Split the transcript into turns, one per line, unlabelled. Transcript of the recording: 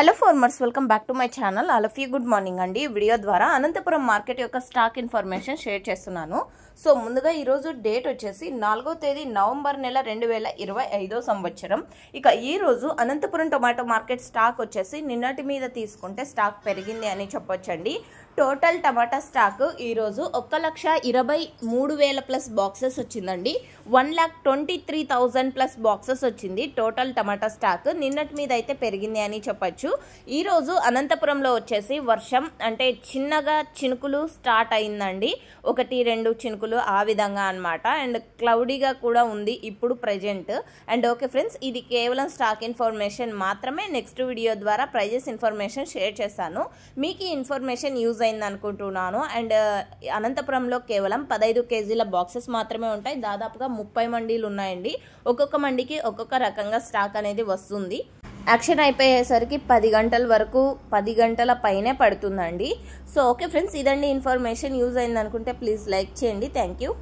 Hello farmers, welcome back to my channel. All of you good morning అండి. ఈ video ద్వారా Anantapuram market యొక్క stock information share చేస్తున్నాను. So ముందుగా ఈరోజు డేట్ వచ్చేసి 4వ తేదీ నవంబర్ నెల 2025 సంవత్సరం. ఇక ఈరోజు అనంతపురం టొమాటో మార్కెట్ స్టాక్ వచ్చేసి నిన్నటి మీద తీసుకుంటే స్టాక్ పెరిగింది అని చెప్పొచ్చండి. టోటల్ టమాటా స్టాక్ ఈరోజు 1,23,000 ప్లస్ బాక్సెస్ వచ్చిందండి. 1,23,000 ప్లస్ బాక్సెస్ వచ్చింది టోటల్ టమాటా స్టాక్. నిన్నటి మీద అయితే పెరిగింది అని చెప్పచ్చు. ఈరోజు అనంతపురంలో వచ్చేసి వర్షం అంటే చిన్నగా చినుకులు స్టార్ట్ అయిందండి. 1-2 చినుకులు ఆ విధంగా అనమాట. అండ్ క్లౌడీగా కూడా ఉంది ఇప్పుడు ప్రజెంట్. అండ్ ఓకే ఫ్రెండ్స్, ఇది కేవలం స్టాక్ ఇన్ఫర్మేషన్ మాత్రమే. నెక్స్ట్ వీడియో ద్వారా ప్రైజెస్ ఇన్ఫర్మేషన్ షేర్ చేస్తాను. మీకు ఈ ఇన్ఫర్మేషన్ యూజ్ అయింది అనుకుంటున్నాను. అండ్ అనంతపురంలో కేవలం 15 కేజీల బాక్సెస్ మాత్రమే ఉంటాయి. దాదాపుగా 30 మండీలు ఉన్నాయండి. ఒక్కొక్క మండికి ఒక్కొక్క రకంగా స్టాక్ అనేది వస్తుంది. యాక్షన్ అయిపోయేసరికి 10 గంటల వరకు 10 గంటల పైనే పడుతుందండి. సో ఓకే ఫ్రెండ్స్, ఇదండి ఇన్ఫర్మేషన్. యూజ్ అయింది అనుకుంటే ప్లీజ్ లైక్ చేయండి. Thank you.